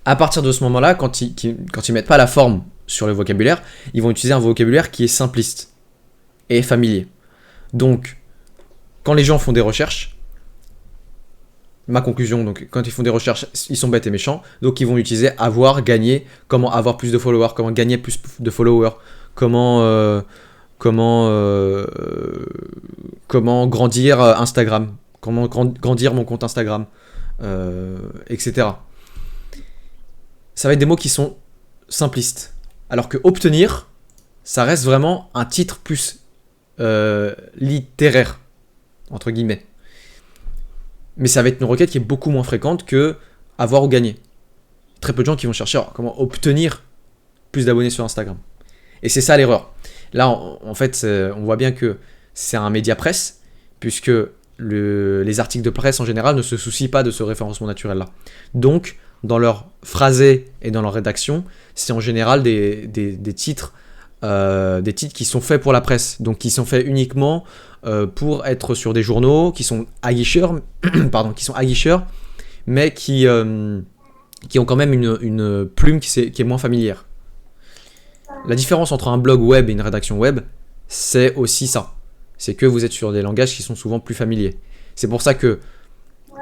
À partir de ce moment-là, quand ils mettent pas la forme sur le vocabulaire, ils vont utiliser un vocabulaire qui est simpliste et familier. Donc, quand les gens font des recherches, ma conclusion, donc quand ils font des recherches, ils sont bêtes et méchants, donc ils vont utiliser avoir, gagner, comment avoir plus de followers, comment gagner plus de followers, comment grandir Instagram, comment grandir mon compte Instagram, etc. Ça va être des mots qui sont simplistes. Alors que obtenir, ça reste vraiment un titre plus littéraire, entre guillemets. Mais ça va être une requête qui est beaucoup moins fréquente que avoir ou gagner. Très peu de gens qui vont chercher comment obtenir plus d'abonnés sur Instagram. Et c'est ça l'erreur. Là, en fait, on voit bien que c'est un média presse, puisque les articles de presse en général ne se soucient pas de ce référencement naturel-là. Donc, dans leur phrasé et dans leur rédaction, c'est en général des titres qui sont faits pour la presse, donc qui sont faits uniquement pour être sur des journaux qui sont aguicheurs, mais qui ont quand même une plume qui est moins familière. La différence entre un blog web et une rédaction web, c'est aussi ça. C'est que vous êtes sur des langages qui sont souvent plus familiers. C'est pour ça que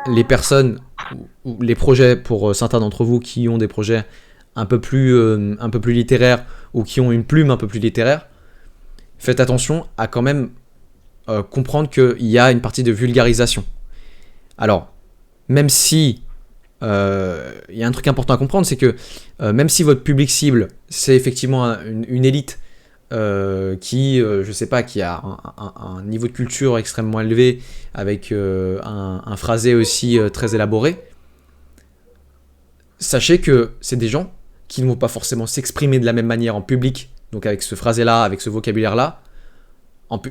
les personnes ou les projets, pour certains d'entre vous qui ont des projets un peu plus littéraires ou qui ont une plume un peu plus littéraire, faites attention à quand même comprendre qu'il y a une partie de vulgarisation. Alors, même si il y a un truc important à comprendre, c'est que même si votre public cible, c'est effectivement une élite qui, je sais pas, qui a un niveau de culture extrêmement élevé, avec un phrasé aussi très élaboré, sachez que c'est des gens qui ne vont pas forcément s'exprimer de la même manière en public, donc avec ce phrasé-là, avec ce vocabulaire-là.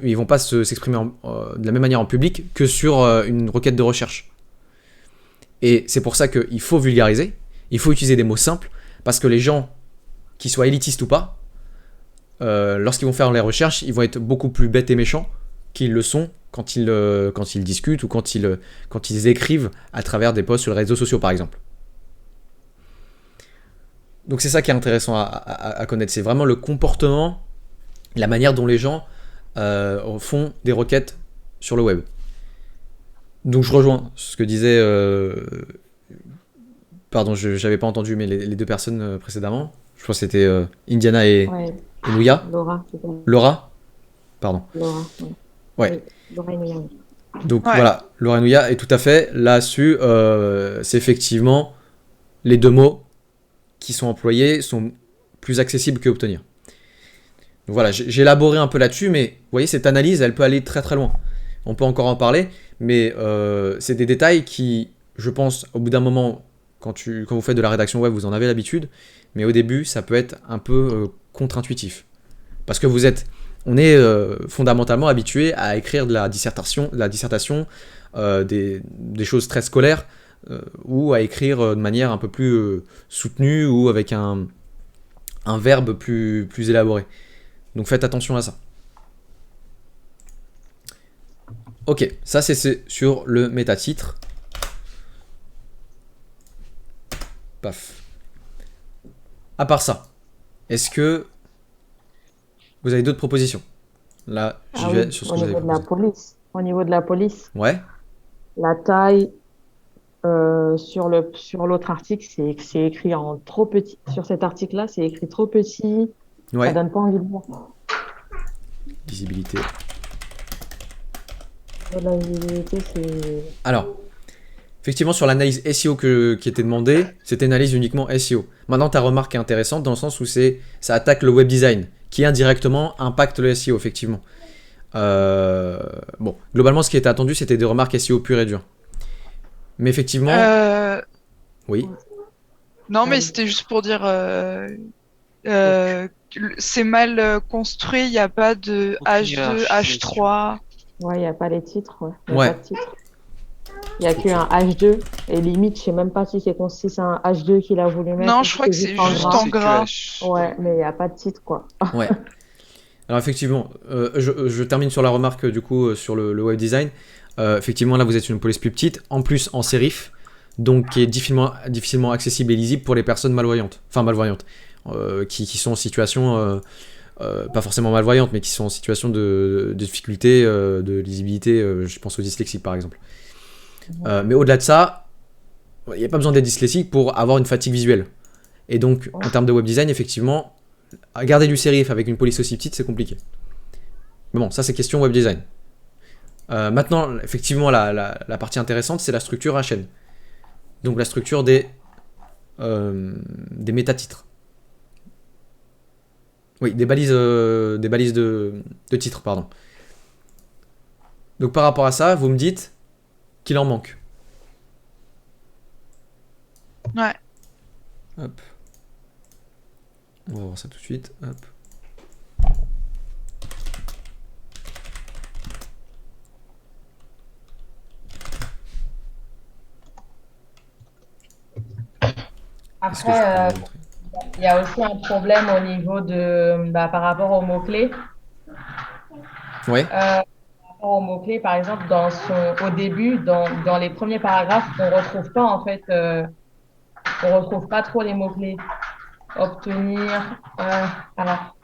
Ils vont pas s'exprimer de la même manière en public que sur une requête de recherche. Et c'est pour ça qu'il faut vulgariser, il faut utiliser des mots simples, parce que les gens, qu'ils soient élitistes ou pas, lorsqu'ils vont faire les recherches, ils vont être beaucoup plus bêtes et méchants qu'ils le sont quand ils discutent ou quand ils écrivent à travers des posts sur les réseaux sociaux, par exemple. Donc c'est ça qui est intéressant à connaître, c'est vraiment le comportement, la manière dont les gens font des requêtes sur le web. Donc je rejoins ce que disait... Pardon, j'avais pas entendu, mais les deux personnes précédemment, je pense que c'était Indiana et Nouya. Laura. Pardon. Laura, Ouais. Laura et Nouya. Donc voilà, Laura et Nouya, et tout à fait, là-dessus, c'est effectivement les deux mots qui sont employés sont plus accessibles que obtenir. Donc voilà, j'ai élaboré un peu là-dessus, mais vous voyez, cette analyse, elle peut aller très très loin. On peut encore en parler, mais c'est des détails qui, je pense, au bout d'un moment, quand vous faites de la rédaction web, vous en avez l'habitude, mais au début, ça peut être un peu contre-intuitif. Parce que on est fondamentalement habitué à écrire de la dissertation, des choses très scolaires, ou à écrire de manière un peu plus soutenue, ou avec un verbe plus élaboré. Donc faites attention à ça. Ok, ça c'est sur le métatitre. Paf. À part ça, est-ce que vous avez d'autres propositions? Là, j'y vais sur ce que vous avez proposé. Au niveau de la police, Ouais. la taille sur l'autre article, c'est écrit en trop petit. Sur cet article-là, c'est écrit trop petit. Ouais. Ça donne pas envie de voir. Visibilité. La visibilité, c'est... Alors, effectivement, sur l'analyse SEO qui était demandée, c'était une analyse uniquement SEO. Maintenant, ta remarque est intéressante dans le sens où ça attaque le web design, qui indirectement impacte le SEO, effectivement. Bon, globalement, ce qui était attendu, c'était des remarques SEO pures et dures. Mais effectivement... Oui. Non, mais c'était juste pour dire... c'est mal construit, il n'y a pas de H2, H3... Ouais, il n'y a pas les titres. Ouais. Ouais. Pas de titre. Il n'y a qu'un H2. Et limite, je ne sais même pas si c'est un H2 qu'il a voulu mettre. Non, je crois que c'est juste en gras. Ouais, mais il n'y a pas de titre, quoi. Ouais. Alors effectivement, je termine sur la remarque du coup sur le web design. Effectivement, là, vous êtes une police plus petite, en plus en sérif. donc qui est difficilement accessible et lisible pour les personnes malvoyantes. Enfin, malvoyantes. Qui sont en situation, pas forcément malvoyantes, mais qui sont en situation de difficulté, de lisibilité. Je pense aux dyslexiques, par exemple. Mais au-delà de ça, il n'y a pas besoin d'être dyslexique pour avoir une fatigue visuelle. Et donc, en termes de web design, effectivement, garder du serif avec une police aussi petite, c'est compliqué. Mais bon, ça c'est question web design. Maintenant, effectivement, la partie intéressante, c'est la structure HN. Donc la structure des métatitres. Oui, des balises de titres, pardon. Donc par rapport à ça, vous me dites qu'il en manque. Ouais. Hop. On va voir ça tout de suite. Hop. Est-ce que je peux Après, vous montrer? il y a aussi un problème au niveau par rapport aux mots-clés. Ouais. Par rapport aux mots-clés, par exemple, au début, dans les premiers paragraphes, on retrouve pas trop les mots-clés. Obtenir, alors,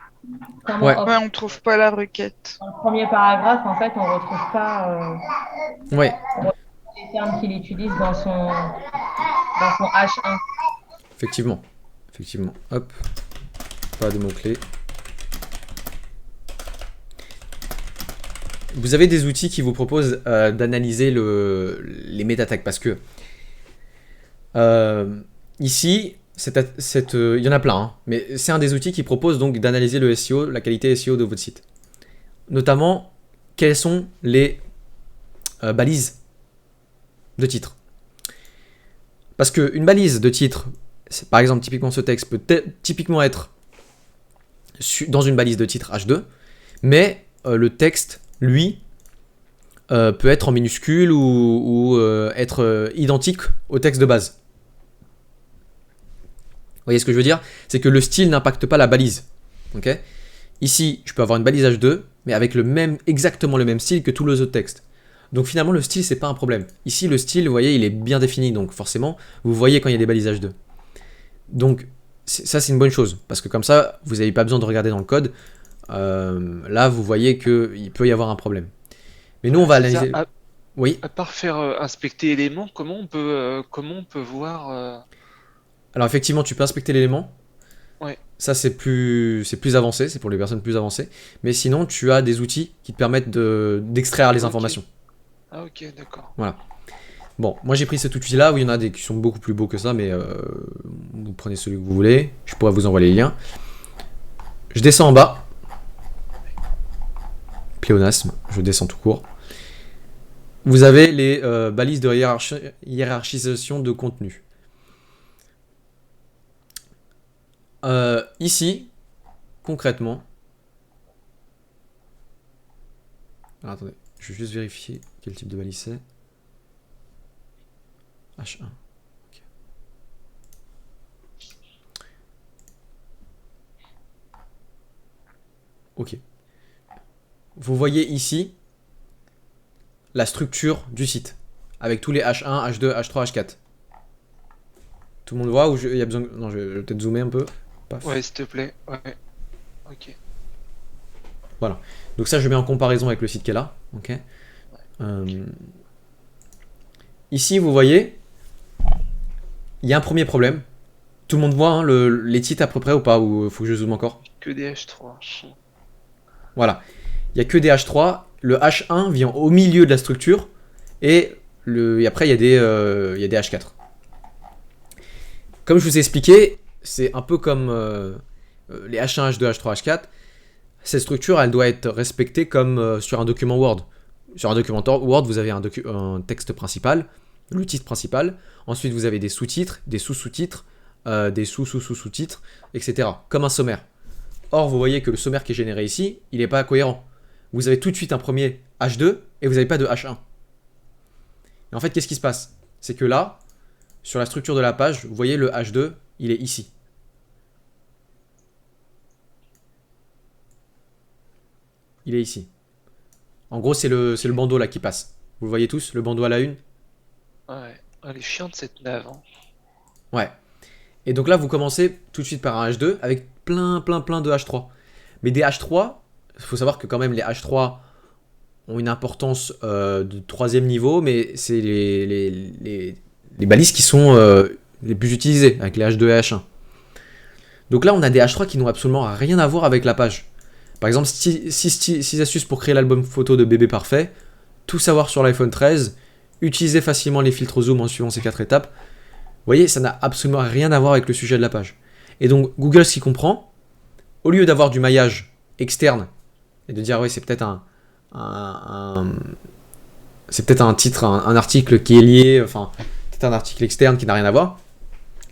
Ouais. Ouais, on trouve pas la requête. dans le premier paragraphe, en fait, on retrouve pas Ouais. les termes qu'il utilise dans son H1. Effectivement. Effectivement. Hop. Pas de mots-clés. Vous avez des outils qui vous proposent d'analyser les méta-tags parce que ici, il y en a plein, hein, mais c'est un des outils qui propose donc d'analyser le SEO, la qualité SEO de votre site. Notamment, quelles sont les balises de titre. Parce qu'une balise de titre, par exemple, typiquement ce texte peut typiquement être dans une balise de titre H2, mais le texte, lui, peut être en minuscule ou être identique au texte de base. Vous voyez ce que je veux dire? C'est que le style n'impacte pas la balise. Okay, ici, je peux avoir une balise H2, mais avec exactement le même style que tous les autres textes. Donc finalement, le style, c'est pas un problème. Ici, le style, vous voyez, il est bien défini, donc forcément, vous voyez quand il y a des balises H2. Donc ça, c'est une bonne chose, parce que comme ça, vous n'avez pas besoin de regarder dans le code. Là, vous voyez qu'il peut y avoir un problème. Mais nous, on va analyser... Oui. À part faire inspecter éléments, comment on peut voir Alors effectivement, tu peux inspecter l'élément. Ouais. Ça, c'est plus avancé, c'est pour les personnes plus avancées. Mais sinon, tu as des outils qui te permettent d'extraire les Ok. informations. Ah ok, d'accord. Voilà. Bon, moi j'ai pris cet outil-là, où il y en a des qui sont beaucoup plus beaux que ça, mais vous prenez celui que vous voulez. Je pourrais vous envoyer les liens. Je descends en bas. Pléonasme, je descends tout court. Vous avez les balises de hiérarchisation de contenu. Ici, concrètement... Alors, attendez, je vais juste vérifier quel type de balise c'est. H1. Ok. Ok. Vous voyez ici la structure du site, avec tous les H1, H2, H3, H4. Tout le monde voit ou il y a besoin... Non, je vais peut-être zoomer un peu. Paf. Ouais, s'il te plaît. Ouais. Ok. Voilà. Donc ça, je mets en comparaison avec le site qui est là. Ok. Ici, vous voyez, il y a un premier problème. Tout le monde voit hein, les titres à peu près ou pas? Ou faut que je zoome encore? Que des H3. Voilà. Il n'y a que des H3. Le H1 vient au milieu de la structure. Et après, il y a des H4. Comme je vous ai expliqué, c'est un peu comme les H1, H2, H3, H4. Cette structure, elle doit être respectée comme sur un document Word. Sur un document Word, vous avez un texte principal, le titre principal. Ensuite, vous avez des sous-titres, des sous-sous-titres, des sous-sous-sous-sous-titres, etc. Comme un sommaire. Or, vous voyez que le sommaire qui est généré ici, il n'est pas cohérent. Vous avez tout de suite un premier H2 et vous n'avez pas de H1. Et en fait, qu'est-ce qui se passe? C'est que là, sur la structure de la page, vous voyez le H2, il est ici. Il est ici. En gros, c'est le bandeau là qui passe. Vous le voyez tous, le bandeau à la une? Ouais. Elle est chiante cette nave. Hein. Ouais. Et donc là, vous commencez tout de suite par un H2 avec plein de H3. Mais des H3, il faut savoir que quand même les H3 ont une importance de troisième niveau, mais c'est les balises qui sont les plus utilisées, avec les H2 et H1. Donc là, on a des H3 qui n'ont absolument rien à voir avec la page. Par exemple, 6 astuces pour créer l'album photo de bébé parfait, tout savoir sur l'iPhone 13, utiliser facilement les filtres zoom en suivant ces 4 étapes. Vous voyez, ça n'a absolument rien à voir avec le sujet de la page. Et donc, Google, ce qu'il comprend, au lieu d'avoir du maillage externe et de dire, oui, c'est peut-être c'est peut-être un titre, un article qui est lié, enfin, peut-être un article externe qui n'a rien à voir.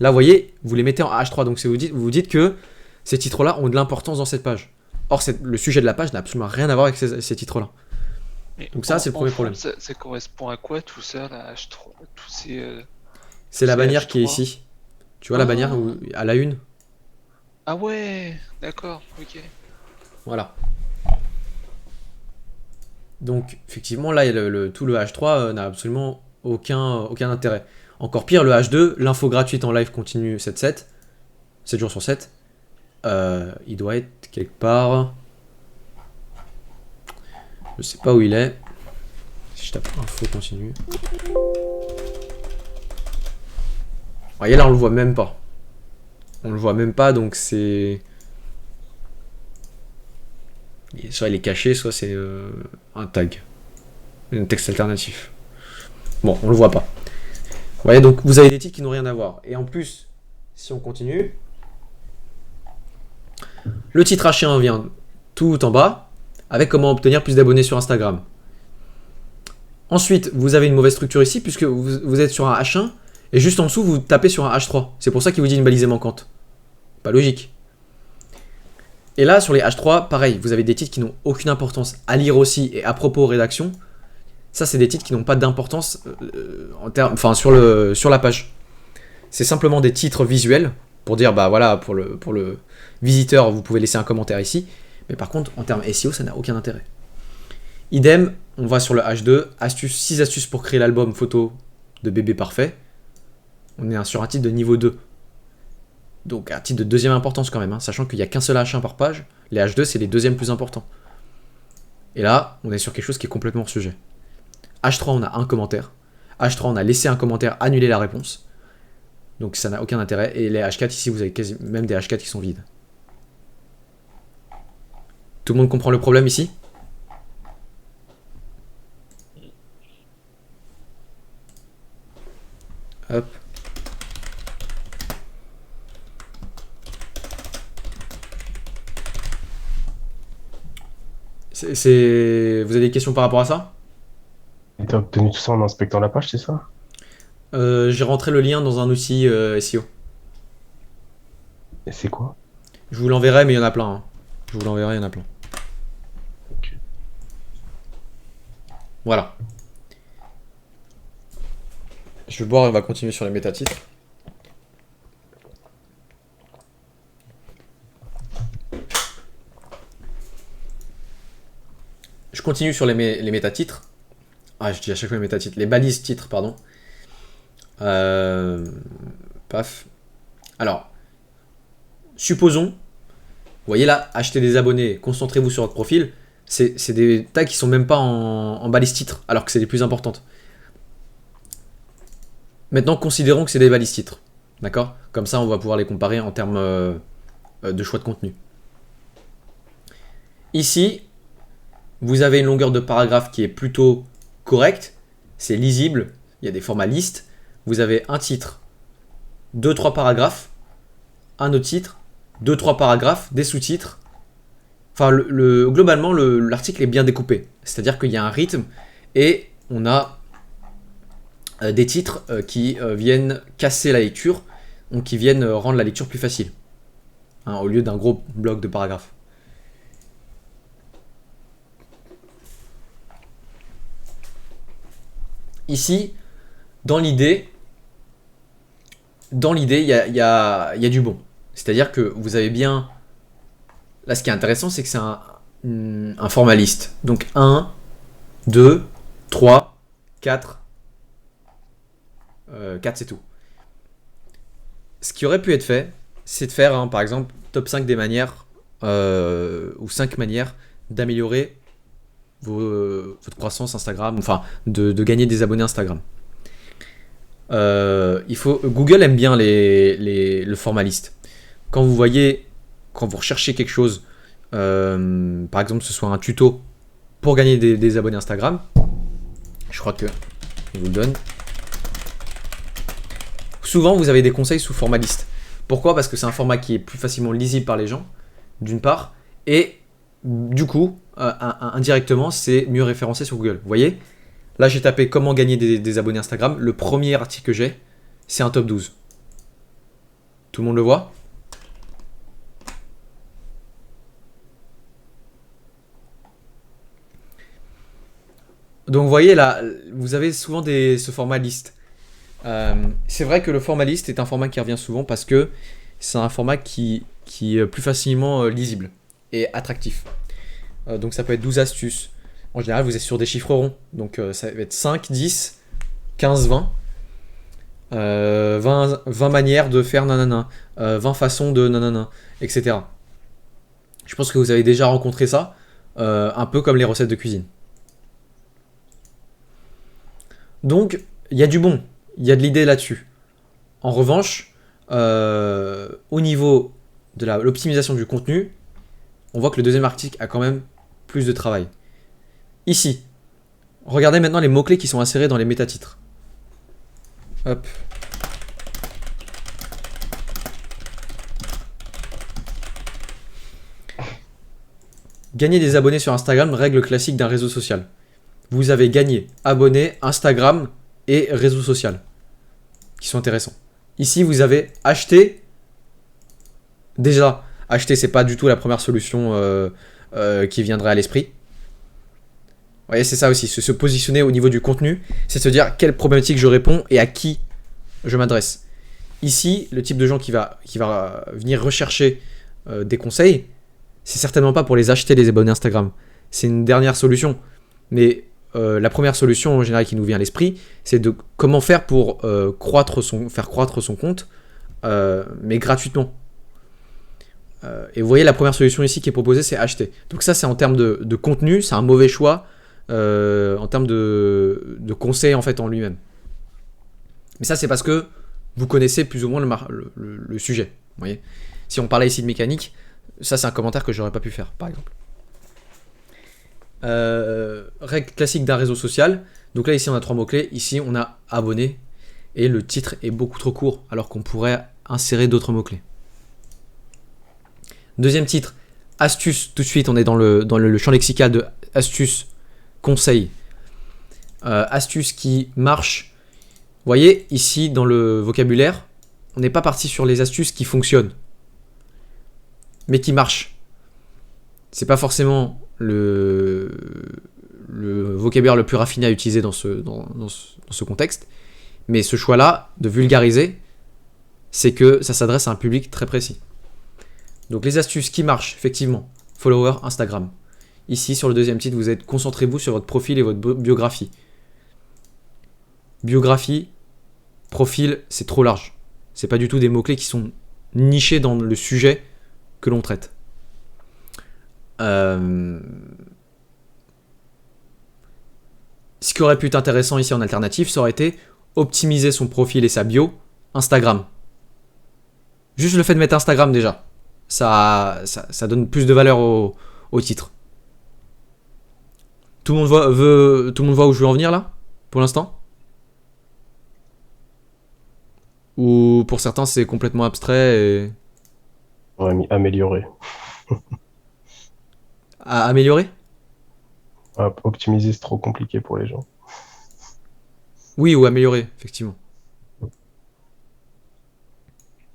Là, vous voyez, vous les mettez en H3, donc vous vous dites que ces titres-là ont de l'importance dans cette page. Or, le sujet de la page n'a absolument rien à voir avec ces titres-là. Mais Donc ça, c'est le premier fond, problème. Ça correspond à quoi tout ça, la H3, tous ces... C'est la c'est bannière H3. qui est ici. Tu vois la bannière à la une? Ah ouais, d'accord, ok. Voilà. Donc, effectivement, là, tout le H3 n'a absolument aucun intérêt. Encore pire, le H2, l'info gratuite en live continue 7/7, 7 jours sur 7. Il doit être quelque part. Je sais pas où il est. Si je tape info continue. Vous voyez, là, on le voit même pas. On le voit même pas, donc c'est. Soit il est caché, soit c'est un tag. Un texte alternatif. Bon, on le voit pas. Vous voyez, donc vous avez des titres qui n'ont rien à voir. Et en plus, si on continue, le titre H1 vient tout en bas, avec comment obtenir plus d'abonnés sur Instagram. Ensuite, vous avez une mauvaise structure ici, puisque vous êtes sur un H1, et juste en dessous, vous tapez sur un H3. C'est pour ça qu'il vous dit une balisée manquante. Pas logique. Et là, sur les H3, pareil, vous avez des titres qui n'ont aucune importance à lire aussi, et à propos rédaction. Ça, c'est des titres qui n'ont pas d'importance sur la page. C'est simplement des titres visuels, pour dire, bah voilà, pour le visiteur, vous pouvez laisser un commentaire ici. Mais par contre, en termes SEO, ça n'a aucun intérêt. Idem, on va sur le H2, 6 astuces pour créer l'album photo de bébé parfait. On est sur un titre de niveau 2. Donc un titre de deuxième importance quand même, hein, sachant qu'il n'y a qu'un seul H1 par page. Les H2, c'est les deuxièmes plus importants. Et là, on est sur quelque chose qui est complètement hors sujet. H3, on a un commentaire. H3, on a laissé un commentaire, annuler la réponse. Donc ça n'a aucun intérêt. Et les H4, ici, vous avez même des H4 qui sont vides. Tout le monde comprend le problème ici ? Hop. Vous avez des questions par rapport à ça ? Et t'as obtenu tout ça en inspectant la page, c'est ça? J'ai rentré le lien dans un outil SEO. Et c'est quoi? Je vous l'enverrai, mais il y en a plein. Hein. Je vous l'enverrai, il y en a plein. Ok. Voilà. Je vais boire et on va continuer sur les métatitres. Je continue sur les métatitres. Ah, je dis à chaque fois les métatitres. Les balises titres, pardon. Paf. Alors, supposons, vous voyez là, acheter des abonnés, concentrez-vous sur votre profil. C'est des tags qui sont même pas en balises titres, alors que c'est les plus importantes. Maintenant, considérons que c'est des balises titres. D'accord ? Comme ça, on va pouvoir les comparer en termes de choix de contenu. Ici, vous avez une longueur de paragraphe qui est plutôt correcte. C'est lisible. Il y a des formats listes. Vous avez un titre, 2-3 paragraphes, un autre titre, 2-3 paragraphes, des sous-titres. Enfin, globalement, l'article est bien découpé. C'est-à-dire qu'il y a un rythme et on a des titres qui viennent casser la lecture, donc qui viennent rendre la lecture plus facile, hein, au lieu d'un gros bloc de paragraphes. Ici, dans l'idée, il y a du bon. C'est-à-dire que vous avez bien... Là, ce qui est intéressant, c'est que c'est un format liste. Donc 1, 2, 3, 4, 4 c'est tout. Ce qui aurait pu être fait, c'est de faire, par exemple, top 5 des manières, ou 5 manières d'améliorer votre croissance Instagram, enfin, de gagner des abonnés Instagram. Google aime bien le format liste. Quand vous recherchez quelque chose, par exemple, ce soit un tuto pour gagner des abonnés Instagram, je crois que je vous le donne. Souvent, vous avez des conseils sous format liste. Pourquoi ? Parce que c'est un format qui est plus facilement lisible par les gens, d'une part, et du coup, indirectement, c'est mieux référencé sur Google. Vous voyez ? Là, j'ai tapé comment gagner des abonnés Instagram. Le premier article que j'ai, c'est un top 12. Tout le monde le voit ? Donc vous voyez là, vous avez souvent ce format liste. C'est vrai que le format liste est un format qui revient souvent parce que c'est un format qui est plus facilement lisible et attractif. Donc ça peut être 12 astuces. En général, vous êtes sur des chiffres ronds. Donc ça va être 5, 10, 15, 20. 20 manières de faire nanana. 20 façons de nanana, etc. Je pense que vous avez déjà rencontré ça, un peu comme les recettes de cuisine. Donc, il y a du bon, il y a de l'idée là-dessus. En revanche, au niveau de l'optimisation du contenu, on voit que le deuxième article a quand même plus de travail. Ici, regardez maintenant les mots-clés qui sont insérés dans les métatitres. Hop. Gagner des abonnés sur Instagram, règle classique d'un réseau social. Vous avez gagné abonnés, Instagram et réseau social, qui sont intéressants. Ici, vous avez acheté. Déjà, acheter, c'est pas du tout la première solution qui viendrait à l'esprit. Vous voyez, c'est ça aussi, se positionner au niveau du contenu, c'est se dire quelle problématique je réponds et à qui je m'adresse. Ici, le type de gens qui va venir rechercher des conseils, c'est certainement pas pour les acheter les abonnés Instagram. C'est une dernière solution. Mais la première solution en général qui nous vient à l'esprit, c'est de comment faire pour faire croître son compte, mais gratuitement. Et vous voyez, la première solution ici qui est proposée, c'est acheter. Donc ça, c'est en termes de contenu, c'est un mauvais choix en termes de conseil en fait en lui-même. Mais ça, c'est parce que vous connaissez plus ou moins le sujet. Vous voyez, si on parlait ici de mécanique, ça c'est un commentaire que j'aurais pas pu faire, par exemple. Règle classique d'un réseau social. Donc là ici on a 3 mots-clés. Ici on a abonné et le titre est beaucoup trop court alors qu'on pourrait insérer d'autres mots-clés. Deuxième titre, astuce. Tout de suite on est dans le champ lexical de astuce, conseil. Astuce qui marche. Vous voyez ici dans le vocabulaire, on n'est pas parti sur les astuces qui fonctionnent, mais qui marchent. C'est pas forcément le vocabulaire le plus raffiné à utiliser dans ce contexte, mais ce choix-là de vulgariser, c'est que ça s'adresse à un public très précis. Donc les astuces qui marchent, effectivement, follower Instagram. Ici, sur le deuxième titre, concentrez-vous sur votre profil et votre biographie. Biographie, profil, c'est trop large. C'est pas du tout des mots-clés qui sont nichés dans le sujet que l'on traite. Ce qui aurait pu être intéressant ici en alternative, ça aurait été optimiser son profil et sa bio Instagram. Juste le fait de mettre Instagram déjà, ça donne plus de valeur au titre. Tout le monde voit où je veux en venir là, pour l'instant ? Ou pour certains c'est complètement abstrait et... On a mis améliorer. À améliorer ? Optimiser, c'est trop compliqué pour les gens. Oui, ou améliorer, effectivement.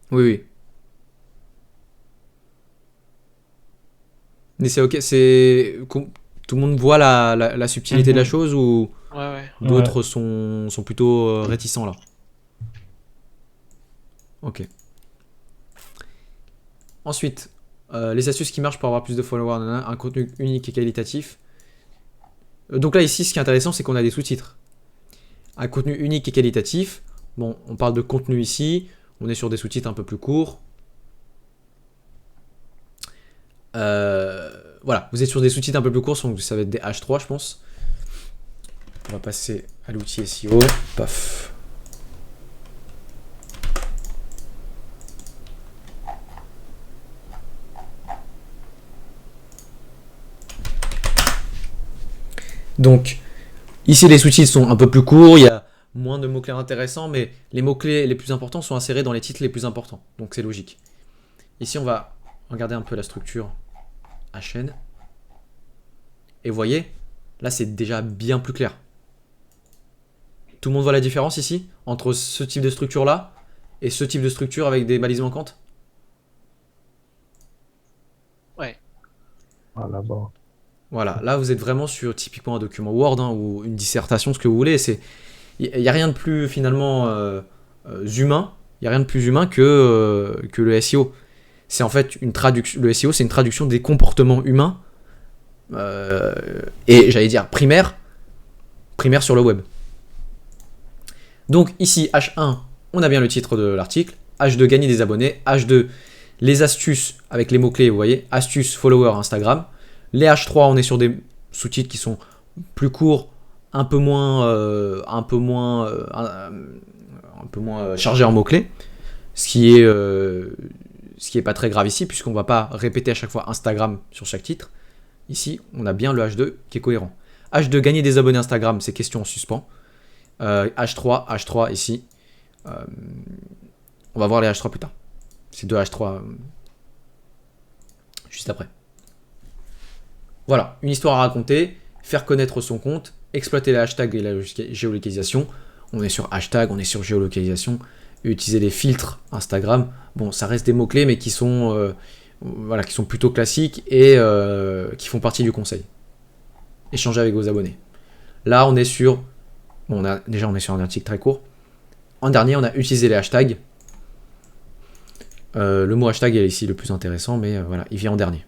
Oui. Mais c'est ok, tout le monde voit la subtilité de la chose ou Ouais. d'autres sont plutôt réticents là. Ok. Ensuite, les astuces qui marchent pour avoir plus de followers, un contenu unique et qualitatif. Donc là ici, ce qui est intéressant, c'est qu'on a des sous-titres. Un contenu unique et qualitatif, Bon, on parle de contenu ici. On est sur des sous-titres un peu plus courts. Voilà, vous êtes sur des sous-titres un peu plus courts, donc ça va être des H3, je pense. On va passer à l'outil SEO. Paf. Donc, ici, les sous-titres sont un peu plus courts, il y a moins de mots-clés intéressants, mais les mots-clés les plus importants sont insérés dans les titres les plus importants. Donc, c'est logique. Ici, on va regarder un peu la structure à chaîne. Et vous voyez, là, c'est déjà bien plus clair. Tout le monde voit la différence ici entre ce type de structure-là et ce type de structure avec des balises manquantes? Ouais. Ah, là-bas. Voilà, là vous êtes vraiment sur typiquement un document Word hein, ou une dissertation, ce que vous voulez. Il n'y a rien de plus finalement humain, il n'y a rien de plus humain que le SEO. C'est en fait une traduction. Le SEO, c'est une traduction des comportements humains et j'allais dire primaire sur le web. Donc ici H1, on a bien le titre de l'article. H2, gagner des abonnés. H2, les astuces avec les mots-clés, vous voyez, astuces, followers, Instagram. Les H3, on est sur des sous-titres qui sont plus courts, un peu moins chargés en mots-clés, ce qui est pas très grave ici, puisqu'on va pas répéter à chaque fois Instagram sur chaque titre. Ici, on a bien le H2 qui est cohérent. H2, gagner des abonnés Instagram, c'est question en suspens. H3 ici. On va voir les H3 plus tard. C'est deux H3 juste après. Voilà, une histoire à raconter, faire connaître son compte, exploiter les hashtags et la géolocalisation. On est sur hashtag, on est sur géolocalisation, utiliser les filtres Instagram. Bon, ça reste des mots-clés, mais qui sont plutôt classiques et qui font partie du conseil. Échanger avec vos abonnés. Là, on est sur... Bon, on est sur un article très court. En dernier, on a utilisé les hashtags. Le mot hashtag est ici le plus intéressant, mais voilà, il vient en dernier.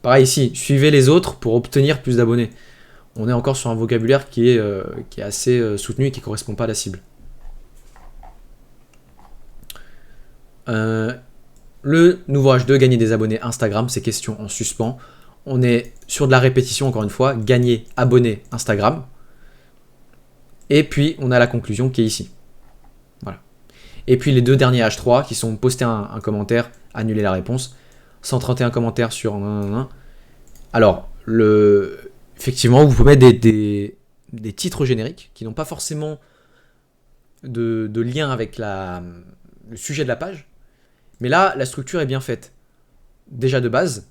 Pareil ici, suivez les autres pour obtenir plus d'abonnés. On est encore sur un vocabulaire qui est assez soutenu et qui ne correspond pas à la cible. Le nouveau H2, gagner des abonnés Instagram, c'est question en suspens. On est sur de la répétition, encore une fois, gagner, abonnés Instagram. Et puis, on a la conclusion qui est ici. Voilà. Et puis, les deux derniers H3 qui sont poster un commentaire, annuler la réponse. 131 commentaires sur... Alors, effectivement, vous pouvez mettre des titres génériques qui n'ont pas forcément de lien avec le sujet de la page. Mais là, la structure est bien faite. Déjà de base.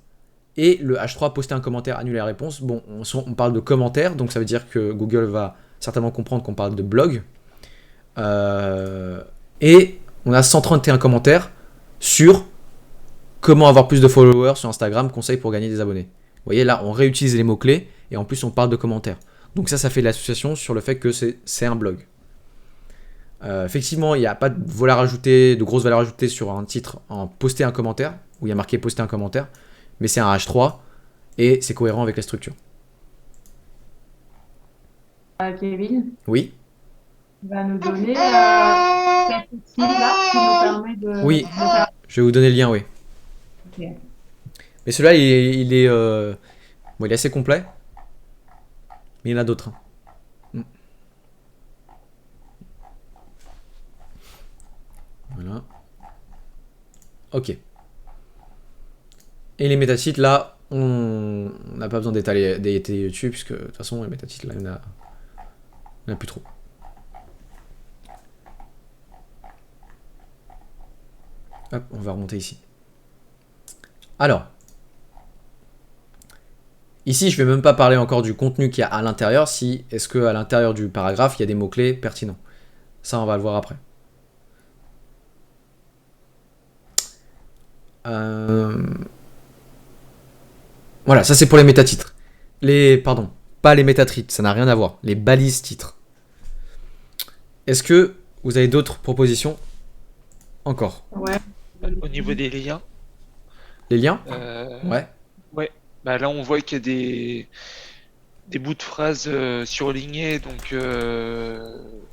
Et le H3, poster un commentaire, annuler la réponse. Bon, on parle de commentaires, donc ça veut dire que Google va certainement comprendre qu'on parle de blog. Et on a 131 commentaires sur... Comment avoir plus de followers sur Instagram, conseil pour gagner des abonnés. Vous voyez, là, on réutilise les mots-clés et en plus, on parle de commentaires. Donc ça fait l'association sur le fait que c'est un blog. Effectivement, il n'y a pas de grosse valeur ajoutée sur un titre en poster un commentaire, où il y a marqué poster un commentaire, mais c'est un H3 et c'est cohérent avec la structure. Kevin, Oui. tu vas nous donner cet outil-là qui nous permet de... Oui, de faire... je vais vous donner le lien, oui. Ok. Mais celui-là, il est assez complet. Mais il y en a d'autres. Voilà. Ok. Et les métatitres, là, on n'a pas besoin d'étaler dessus, puisque de toute façon, les métatitres, là, il n'y en a plus trop. Hop, on va remonter ici. Alors, ici, je ne vais même pas parler encore du contenu qu'il y a à l'intérieur. Est-ce qu'à l'intérieur du paragraphe, il y a des mots-clés pertinents? Ça, on va le voir après. Voilà, ça c'est pour les métatitres. Pardon, pas les métatitres, ça n'a rien à voir. Les balises titres. Est-ce que vous avez d'autres propositions? Encore. Ouais. Au niveau des liens. Les liens? Ouais. Ouais. Bah là, on voit qu'il y a des bouts de phrases surlignés, donc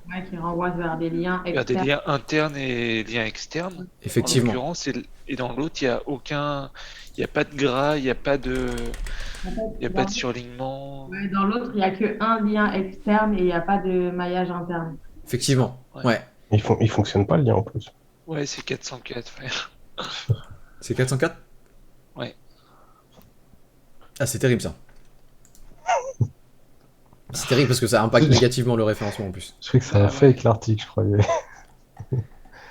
Ouais, qui renvoie vers des liens vers des externes. liens internes et liens externes. En Effectivement. l'occurrence, et dans l'autre, il n'y a pas de gras, il n'y a pas de, il y a pas de surlignement. Ouais, dans l'autre, il n'y a qu'un lien externe et il n'y a pas de maillage interne. Effectivement. Ouais. Ouais. Il fonctionne pas le lien en plus. Ouais, c'est 404, frère. C'est 404? Ouais. Ah, c'est terrible ça. C'est terrible parce que ça impacte négativement le référencement en plus. Je sais que c'est un Ah, fake ouais. l'article, je croyais.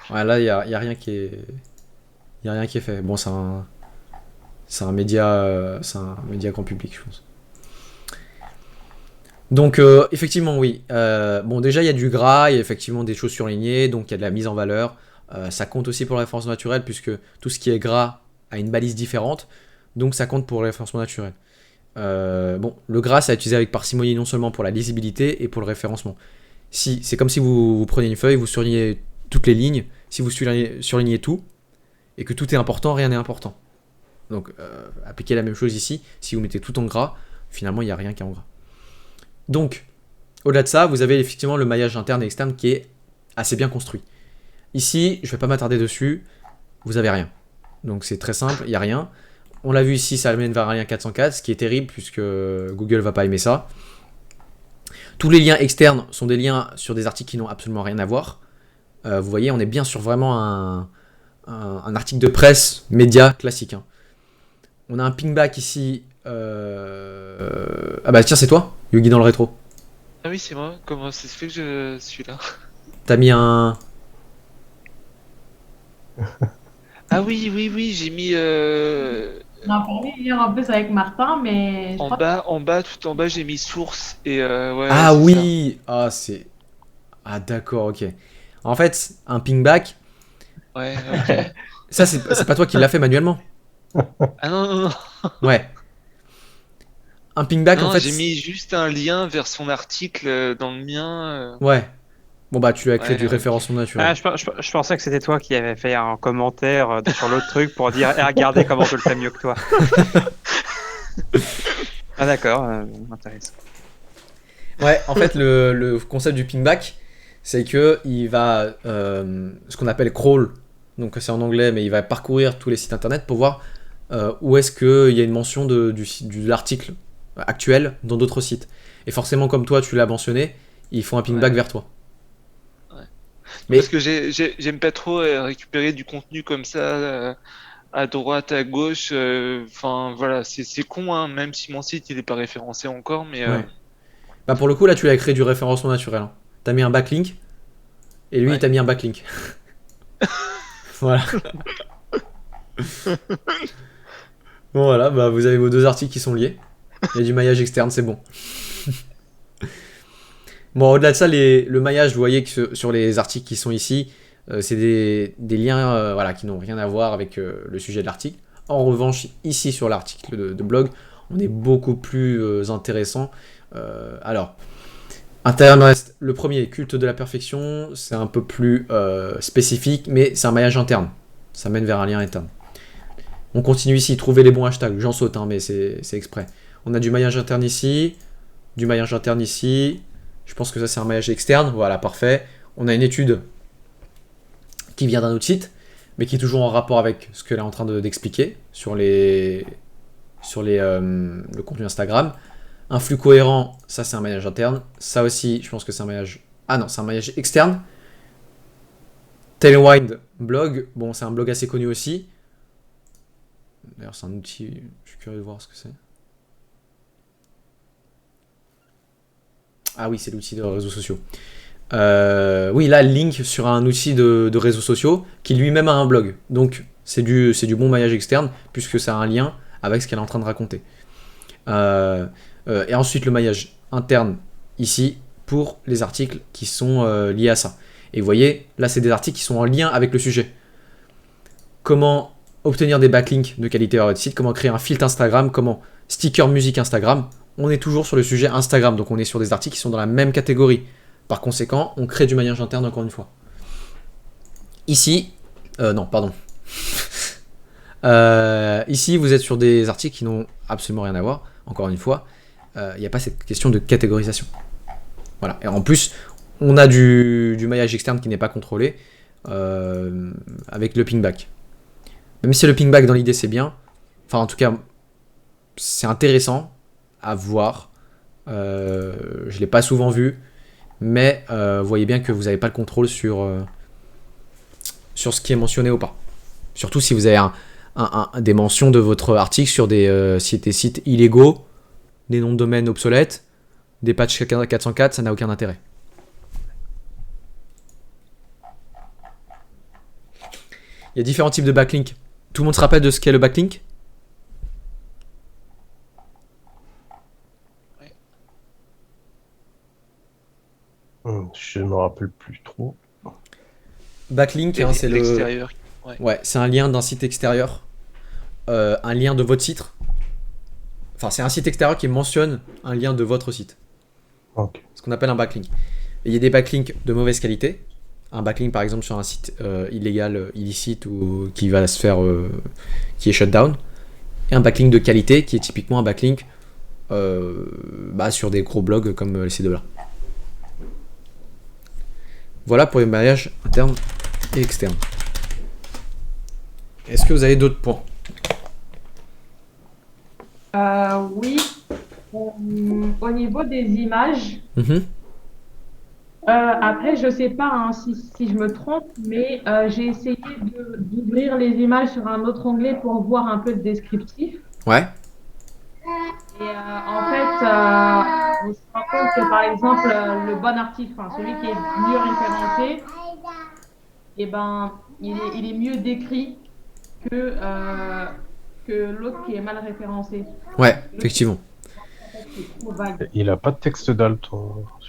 Ouais, là, y a rien qui est. Y a rien qui est fait. Bon, c'est un média. C'est un média grand public, je pense. Donc, effectivement, oui. Bon, déjà, il y a du gras, il y a effectivement des choses surlignées, donc il y a de la mise en valeur. Ça compte aussi pour le référencement naturel, puisque tout ce qui est gras a une balise différente, donc ça compte pour le référencement naturel. Bon, le gras, c'est à utiliser avec parcimonie non seulement pour la lisibilité et pour le référencement. C'est comme si vous preniez une feuille, vous surlignez toutes les lignes, si vous surlignez tout, et que tout est important, rien n'est important. Donc, appliquez la même chose ici, si vous mettez tout en gras, finalement, il n'y a rien qui est en gras. Donc, au-delà de ça, vous avez effectivement le maillage interne et externe qui est assez bien construit. Ici, je ne vais pas m'attarder dessus, vous avez rien. Donc c'est très simple, il n'y a rien. On l'a vu ici, ça amène vers un lien 404, ce qui est terrible puisque Google va pas aimer ça. Tous les liens externes sont des liens sur des articles qui n'ont absolument rien à voir. Vous voyez, on est bien sur vraiment un article de presse, média classique. Hein. On a un pingback ici. Ah bah tiens, c'est toi, Yugi dans le rétro. Ah oui, c'est moi. Comment ça se fait que je suis là? T'as mis un... Ah oui, j'ai mis On a parlé hier en plus avec Martin, mais je en crois bas, tout en bas, j'ai mis source et ouais, Ah c'est oui. Ah c'est... Ah d'accord, ok. En fait, un pingback, ça. Ouais, ok. ça c'est pas toi qui l'as fait manuellement. Ah non. Ouais. Un pingback en Non, fait... j'ai mis juste un lien vers son article dans le mien. Ouais. Bon bah tu lui as créé Ouais, du ok. référencement naturel. Ah, je pensais que c'était toi qui avais fait un commentaire sur l'autre truc pour dire eh, regardez comment je le fais mieux que toi. Ah d'accord, intéressant. Ouais, en fait le concept du pingback, c'est que il va ce qu'on appelle crawl, donc c'est en anglais, mais il va parcourir tous les sites internet pour voir où est-ce qu'il y a une mention de l'article actuel dans d'autres sites. Et forcément, comme toi tu l'as mentionné, ils font un pingback Ouais. vers toi. Ouais. Mais Parce que j'aime pas trop récupérer du contenu comme ça à droite, à gauche. Enfin voilà, c'est con, hein, même si mon site il est pas référencé encore, mais ouais. Bah pour le coup là tu lui as créé du référencement naturel. Hein. T'as mis un backlink et lui Ouais. il t'a mis un backlink. Voilà. Bon voilà, bah vous avez vos deux articles qui sont liés. Il y a du maillage externe, c'est bon. Bon, au-delà de ça, le maillage, vous voyez que sur les articles qui sont ici, c'est des liens voilà, qui n'ont rien à voir avec le sujet de l'article. En revanche, ici sur l'article de blog, on est beaucoup plus intéressant. Alors, interne, le premier, culte de la perfection, c'est un peu plus spécifique, mais c'est un maillage interne. Ça mène vers un lien interne. On continue ici, trouver les bons hashtags. J'en saute, hein, mais c'est exprès. On a du maillage interne ici, du maillage interne ici. Je pense que ça, c'est un maillage externe. Voilà, parfait. On a une étude qui vient d'un autre site, mais qui est toujours en rapport avec ce qu'elle est en train d'expliquer sur le contenu Instagram. Un flux cohérent, ça, c'est un maillage interne. Ça aussi, je pense que c'est un maillage... Ah non, c'est un maillage externe. Tailwind blog. Bon, c'est un blog assez connu aussi. D'ailleurs, c'est un outil... Je suis curieux de voir ce que c'est. Ah oui, c'est l'outil de réseaux sociaux. Oui, là, link sur un outil de réseaux sociaux qui lui-même a un blog. Donc, c'est du bon maillage externe puisque ça a un lien avec ce qu'elle est en train de raconter. Et ensuite, le maillage interne ici pour les articles qui sont liés à ça. Et vous voyez, là, c'est des articles qui sont en lien avec le sujet. Comment obtenir des backlinks de qualité vers votre site, comment créer un filtre Instagram, comment sticker musique Instagram. On est toujours sur le sujet Instagram, donc on est sur des articles qui sont dans la même catégorie. Par conséquent, on crée du maillage interne encore une fois. Ici, non, pardon. Ici, vous êtes sur des articles qui n'ont absolument rien à voir, encore une fois. il n'y a pas cette question de catégorisation. Voilà. Et en plus, on a du maillage externe qui n'est pas contrôlé avec le pingback. Même si le pingback dans l'idée c'est bien, enfin en tout cas c'est intéressant à voir. Je ne l'ai pas souvent vu, mais vous voyez bien que vous n'avez pas le contrôle sur ce qui est mentionné ou pas. Surtout si vous avez des mentions de votre article sur des sites illégaux, des noms de domaine obsolètes, des patchs 404, ça n'a aucun intérêt. Il y a différents types de backlinks. Tout le monde se rappelle de ce qu'est le backlink ? Je ne me rappelle plus trop. Backlink, hein, c'est l'extérieur. Ouais, c'est un lien d'un site extérieur, un lien de votre site. Enfin, c'est un site extérieur qui mentionne un lien de votre site. Ok. Ce qu'on appelle un backlink. Et il y a des backlinks de mauvaise qualité. Un backlink, par exemple, sur un site illégal, illicite ou qui va se faire, qui est shutdown. Et un backlink de qualité qui est typiquement un backlink sur des gros blogs comme ces deux-là. Voilà pour les maillages internes et externes. Est-ce que vous avez d'autres points ? Oui. Au niveau des images, après, je sais pas hein, si je me trompe, mais j'ai essayé d'ouvrir les images sur un autre onglet pour voir un peu de descriptif. Ouais. Et en fait, on se rend compte que par exemple, le bon article, enfin, celui qui est mieux référencé, eh ben, il est mieux décrit que l'autre qui est mal référencé. Ouais, effectivement. C'est trop vague. Il a pas de texte d'alt.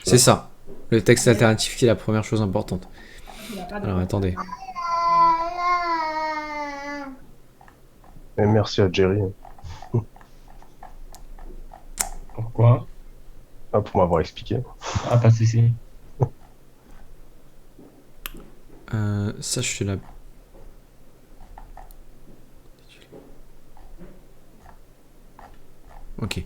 C'est ça. Le texte alternatif qui est la première chose importante. Il a pas de- Alors attendez. Et merci à Jerry Pourquoi? pour m'avoir expliqué. Ah, pas de souci. Ça, je suis là. Ok.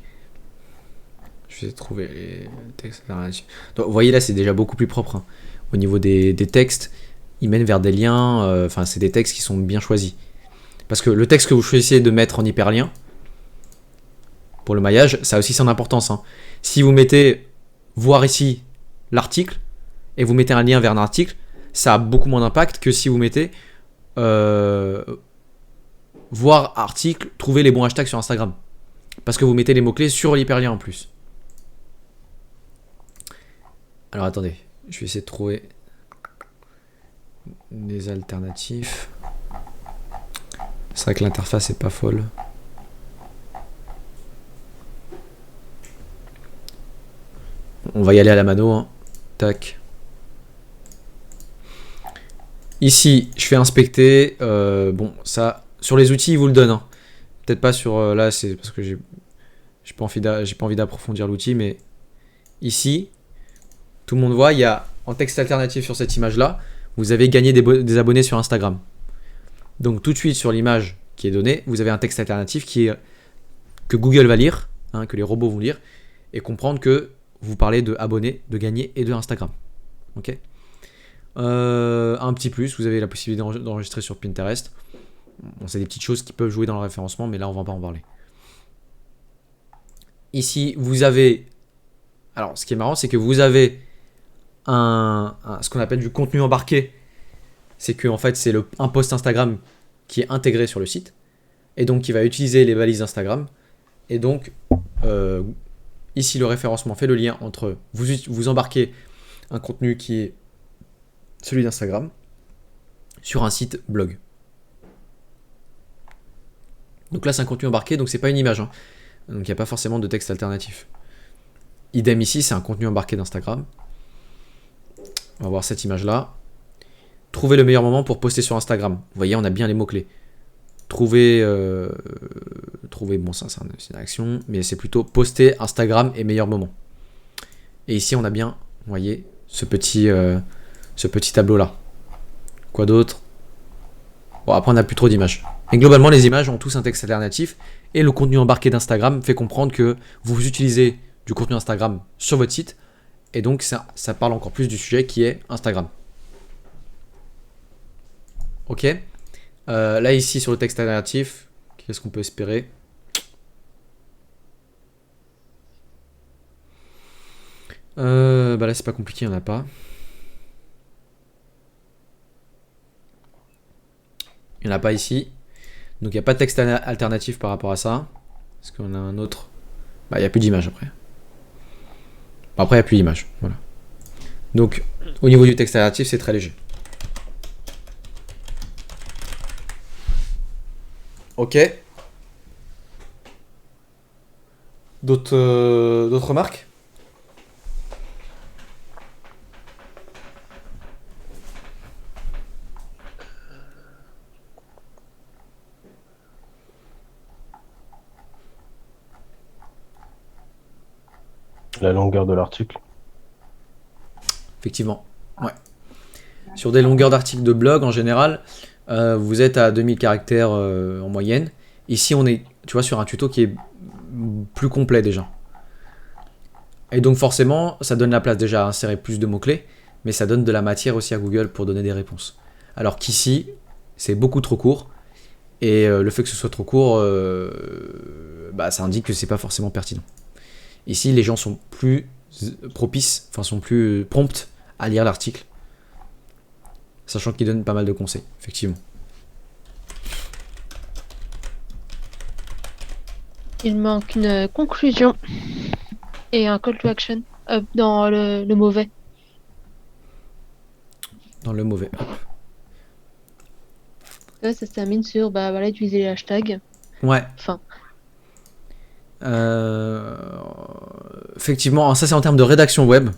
Je vais trouver les textes alternatifs. Donc, vous voyez là, c'est déjà beaucoup plus propre. Hein. Au niveau des textes, ils mènent vers des liens. Enfin, c'est des textes qui sont bien choisis. Parce que le texte que vous choisissez de mettre en hyperlien, pour le maillage, ça a aussi son importance. Hein. Si vous mettez voir ici l'article et vous mettez un lien vers un article, ça a beaucoup moins d'impact que si vous mettez voir article, trouver les bons hashtags sur Instagram. Parce que vous mettez les mots-clés sur l'hyperlien en plus. Alors attendez, je vais essayer de trouver des alternatifs. C'est vrai que l'interface est pas folle. On va y aller à la mano. Hein. Tac. Ici, je fais inspecter. Bon, ça, sur les outils, ils vous le donnent. Hein. Peut-être pas sur... là, c'est parce que j'ai pas envie d'approfondir l'outil, mais ici, tout le monde voit, il y a en texte alternatif sur cette image-là, vous avez gagné des abonnés sur Instagram. Donc tout de suite sur l'image qui est donnée, vous avez un texte alternatif que Google va lire, hein, que les robots vont lire, et comprendre que vous parlez de abonnés, de gagner et de Instagram. Ok. Un petit plus, vous avez la possibilité d'enregistrer sur Pinterest. Bon, c'est des petites choses qui peuvent jouer dans le référencement, mais là on va pas en parler. Ici, vous avez... Alors, ce qui est marrant, c'est que vous avez ce qu'on appelle du contenu embarqué. C'est que en fait, c'est un post Instagram qui est intégré sur le site. Et donc, qui va utiliser les balises Instagram. Et donc, ici, le référencement fait le lien entre... Vous embarquez un contenu qui est celui d'Instagram sur un site blog. Donc là, c'est un contenu embarqué, donc c'est pas une image. Hein. Donc il n'y a pas forcément de texte alternatif. Idem ici, c'est un contenu embarqué d'Instagram. On va voir cette image-là. Trouver le meilleur moment pour poster sur Instagram. Vous voyez, on a bien les mots-clés. Trouver, bon, ça c'est une action, mais c'est plutôt poster Instagram et meilleur moment. Et ici, on a bien, vous voyez, ce petit tableau-là. Quoi d'autre? Bon, après, on n'a plus trop d'images. Et globalement, les images ont tous un texte alternatif et le contenu embarqué d'Instagram fait comprendre que vous utilisez du contenu Instagram sur votre site. Et donc, ça parle encore plus du sujet qui est Instagram. Ok. Là, ici, sur le texte alternatif, qu'est-ce qu'on peut espérer? Bah là, c'est pas compliqué, il n'y en a pas. Il n'y en a pas ici. Donc, il n'y a pas de texte alternatif par rapport à ça. Est-ce qu'on a un autre? Bah, il n'y a plus d'image après. Bon, après, il n'y a plus d'image. Voilà. Donc, au niveau du texte alternatif, c'est très léger. Ok. D'autres remarques? La longueur de l'article. Effectivement. Ouais. Sur des longueurs d'articles de blog, en général, vous êtes à 2000 caractères en moyenne. Ici, on est, tu vois, sur un tuto qui est plus complet déjà. Et donc forcément, ça donne la place déjà à insérer plus de mots-clés, mais ça donne de la matière aussi à Google pour donner des réponses. Alors qu'ici, c'est beaucoup trop court, et le fait que ce soit trop court, bah, ça indique que c'est pas forcément pertinent. Ici, les gens sont plus propices, enfin sont plus prompts à lire l'article, sachant qu'il donne pas mal de conseils, effectivement. Il manque une conclusion et un call to action dans le mauvais. Dans le mauvais. Hop. Là, ça se termine sur bah voilà, utiliser les hashtags. Ouais. Enfin, Effectivement, ça c'est en termes de rédaction web.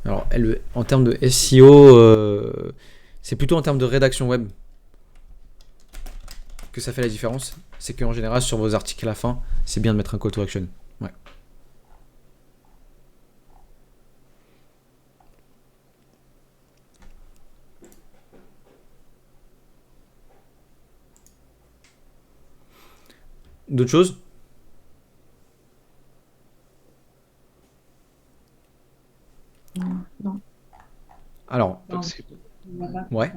Alors, en termes de SEO, c'est plutôt en termes de rédaction web que ça fait la différence. C'est qu'en général, sur vos articles à la fin, c'est bien de mettre un call to action. Ouais. D'autres choses? Non. Alors, Donc, c'est- ouais.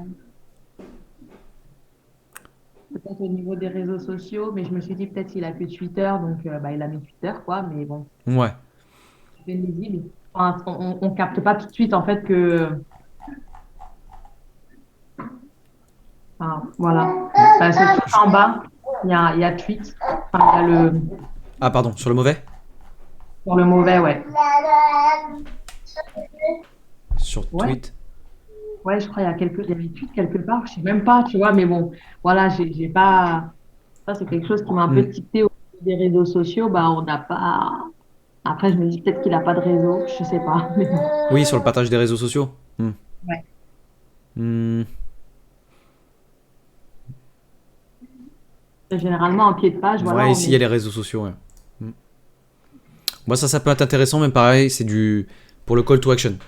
Peut-être au niveau des réseaux sociaux, mais je me suis dit peut-être qu'il a que Twitter, donc bah, il a mis Twitter, quoi. Mais bon, Ouais. c'est lisible. Enfin, on capte pas tout de suite en fait que. Enfin, voilà. Bah, c'est tout en bas. Il y a tweet. Enfin, il y a le. Ah, pardon, sur le mauvais? Sur le mauvais, ouais. Sur Ouais. tweet? Ouais, je crois il y avait tweet quelque part, je sais même pas, tu vois, mais bon, voilà, j'ai pas. Ça, c'est quelque chose qui m'a un peu tilté au niveau des réseaux sociaux. Bah, on n'a pas. Après, je me dis peut-être qu'il a pas de réseau, je sais pas. Mais bon. Oui, sur le partage des réseaux sociaux. Ouais. Hmm. Généralement, en pied de page, voilà. Ouais, on ici il y met- a les réseaux sociaux. Ouais. Moi, ça peut être intéressant, mais pareil, c'est pour le call to action.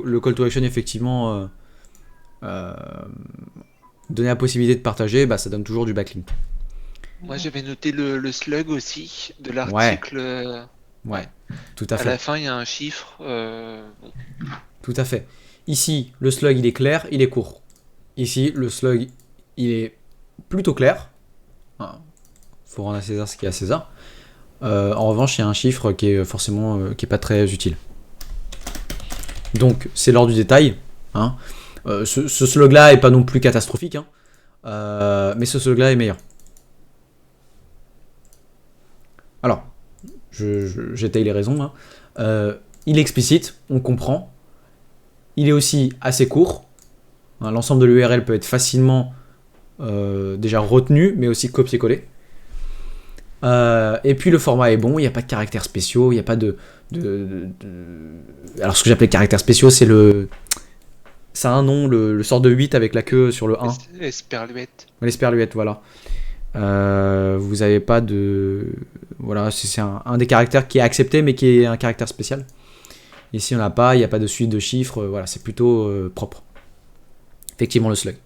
Le call to action, effectivement, euh, donner la possibilité de partager, bah, ça donne toujours du backlink. Moi, j'avais noté le slug aussi de l'article. Ouais, tout à À fait. la fin, il y a un chiffre. Bon. Tout à fait. Ici, le slug, il est clair, il est court. Ici, le slug, il est plutôt clair. Faut rendre à César ce qui est à César. En revanche, il y a un chiffre qui est forcément qui est pas très utile. Donc, c'est l'ordre du détail. Hein. Ce slug-là est pas non plus catastrophique, hein. Mais ce slug-là est meilleur. Alors, j'étaye les raisons. Hein. Il est explicite, on comprend. Il est aussi assez court. Hein, l'ensemble de l'URL peut être facilement déjà retenu, mais aussi copié-collé. Et puis le format est bon, il n'y a pas de caractères spéciaux, il n'y a pas de... Alors ce que j'appelais caractères spéciaux, c'est ça a un nom, le sort de 8 avec la queue sur le 1. Esperluette. L'esperluette, voilà. Vous n'avez pas de... Voilà, c'est un des caractères qui est accepté, mais qui est un caractère spécial. Ici, on n'a pas, il n'y a pas de suite de chiffres, voilà, c'est plutôt propre. Effectivement, le slug.